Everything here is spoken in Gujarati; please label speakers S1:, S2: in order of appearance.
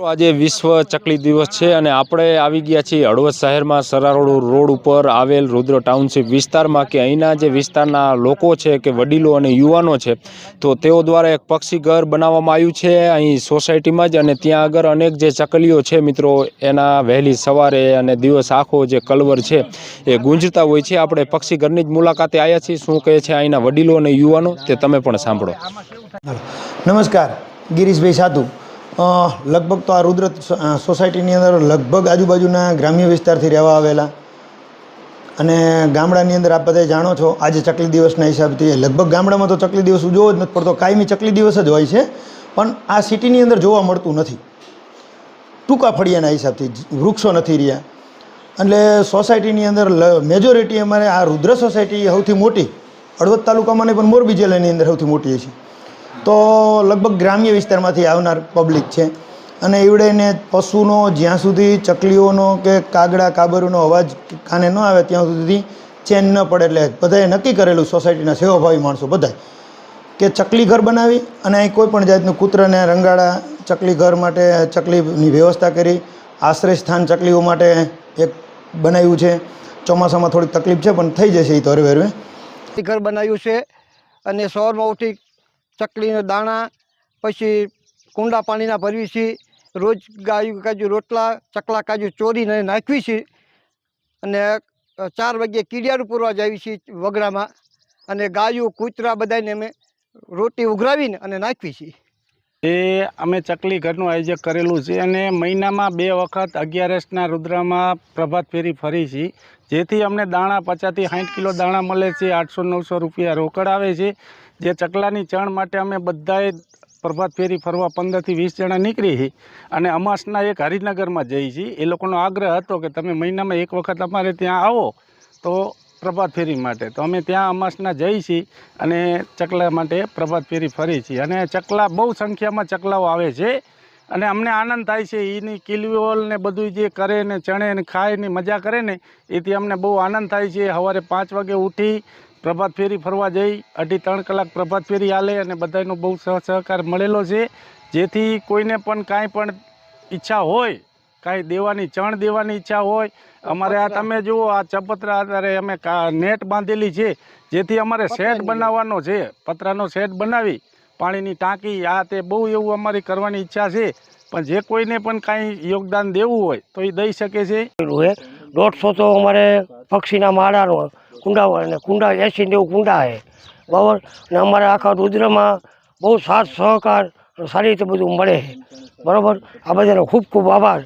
S1: આજે વિશ્વ ચકલી દિવસ છે અને આપણે આવી ગયા છીએ હળવદ શહેરમાં સરારોડ રોડ ઉપર આવેલ રુદ્ર ટાઉનશીપ વિસ્તારમાં કે અહીંના જે વિસ્તારના લોકો છે કે વડીલો અને યુવાનો છે તો તેઓ દ્વારા એક પક્ષી ઘર બનાવવામાં આવ્યું છે અહીં સોસાયટીમાં જ અને ત્યાં આગળ અનેક જે ચકલીઓ છે મિત્રો એના વહેલી સવારે અને દિવસ આખો જે કલવર છે એ ગુંજતા હોય છે। આપણે પક્ષી ઘરની જ મુલાકાતે આવ્યા છીએ। શું કહે છે અહીંના વડીલો અને યુવાનો તે તમે પણ સાંભળો।
S2: નમસ્કાર, ગિરીશભાઈ સાધુ। લગભગ તો આ રુદ્ર સોસાયટીની અંદર લગભગ આજુબાજુના ગ્રામ્ય વિસ્તારથી રહેવા આવેલા અને ગામડાની અંદર આપ બધા જાણો છો આજે ચકલી દિવસના હિસાબથી લગભગ ગામડામાં તો ચકલી દિવસ ઉજવવો જ નથી પડતો, કાયમી ચકલી દિવસ જ હોય છે, પણ આ સિટીની અંદર જોવા મળતું નથી। ટૂંકા ફળિયાના હિસાબથી વૃક્ષો નથી રહ્યા એટલે સોસાયટીની અંદર મેજોરિટી અમારે આ રુદ્ર સોસાયટી સૌથી મોટી હળવદ તાલુકામાં ને પણ મોરબી જિલ્લાની અંદર સૌથી મોટી છે। તો લગભગ ગ્રામ્ય વિસ્તારમાંથી આવનાર પબ્લિક છે અને એવડેને પશુનો જ્યાં સુધી ચકલીઓનો કે કાગડા કાબરોનો અવાજ કાને ન આવે ત્યાં સુધી ચેન ન પડે એટલે બધાએ નક્કી કરેલું સોસાયટીના સેવાભાવી માણસો બધાએ કે ચકલી ઘર બનાવી અને અહીં કોઈ પણ જાતનું કૂતરાને રંગાડા ચકલી ઘર માટે ચકલીની વ્યવસ્થા કરી આશ્રય સ્થાન ચકલીઓ માટે એક બનાવ્યું છે। ચોમાસામાં થોડીક તકલીફ છે પણ થઈ જશે એ તો હરવે
S3: ઘર બનાવ્યું છે અને સવારમાં ઉઠી ચકલીના દાણા પછી કુંડા પાણીના ભરવી છે, રોજ ગાયું કાજુ રોટલા ચકલા કાજુ ચોરીને નાખવી છે અને 4 વાગ્યે કીડિયારું પૂરવા જાવી છે વગડામાં અને ગાયું કૂતરા બધાને અમે રોટી ઉઘરાવીને અને નાખવી છે।
S4: એ અમે ચકલી ઘરનું આયોજન કરેલું છે અને મહિનામાં 2 વખત 11સના રુદ્રમાં પ્રભાત ફેરી ફરી છે, જેથી અમને દાણા 50 થી 60 કિલો દાણા મળે છે। 800-900 રૂપિયા રોકડ આવે છે। જે ચકલાની ચણ માટે અમે બધાએ પ્રભાત ફેરી ફરવા 15 થી 20 જણા નીકળી છે અને અમાસના એક હરિનગરમાં જઈએ છીએ। એ લોકોનો આગ્રહ હતો કે તમે મહિનામાં 1 વખત અમારે ત્યાં આવો તો પ્રભાત ફેરી માટે, તો અમે ત્યાં અમાસના જઈએ છીએ અને ચકલા માટે પ્રભાત ફેરી ફરી છીએ અને ચકલા બહુ સંખ્યામાં ચકલાઓ આવે છે અને અમને આનંદ થાય છે। એની કિલવોલ ને બધું જે કરે ને ચણે ને ખાય ને મજા કરે ને એથી અમને બહુ આનંદ થાય છે। સવારે 5 વાગે ઉઠી પ્રભાત ફેરી ફરવા જઈ 2.5-3 કલાક પ્રભાત ફેરી હાલે અને બધાનો બહુ સહકાર મળેલો છે, જેથી કોઈને પણ કાંઈ પણ ઈચ્છા હોય, કાંઈ દેવાની ચણ દેવાની ઈચ્છા હોય, અમારે આ તમે જુઓ આ ચપતરા આધારે અમે નેટ બાંધેલી છે, જેથી અમારે શેડ બનાવવાનો છે, પતરાનો શેડ બનાવી પાણીની ટાંકી આ તે બહુ એવું અમારી કરવાની ઈચ્છા છે। પણ જે કોઈને પણ કાંઈ યોગદાન દેવું હોય તો એ દઈ શકે છે।
S5: 150 તો અમારે પક્ષીના માળાનો કુંડા અને કુંડા 80-90 કુંડા છે બરાબર અને અમારે આખા રુદ્રમાં બહુ સાથ સહકાર સારી રીતે બધું મળે છે બરાબર। આ બધાનો ખૂબ ખૂબ આભાર।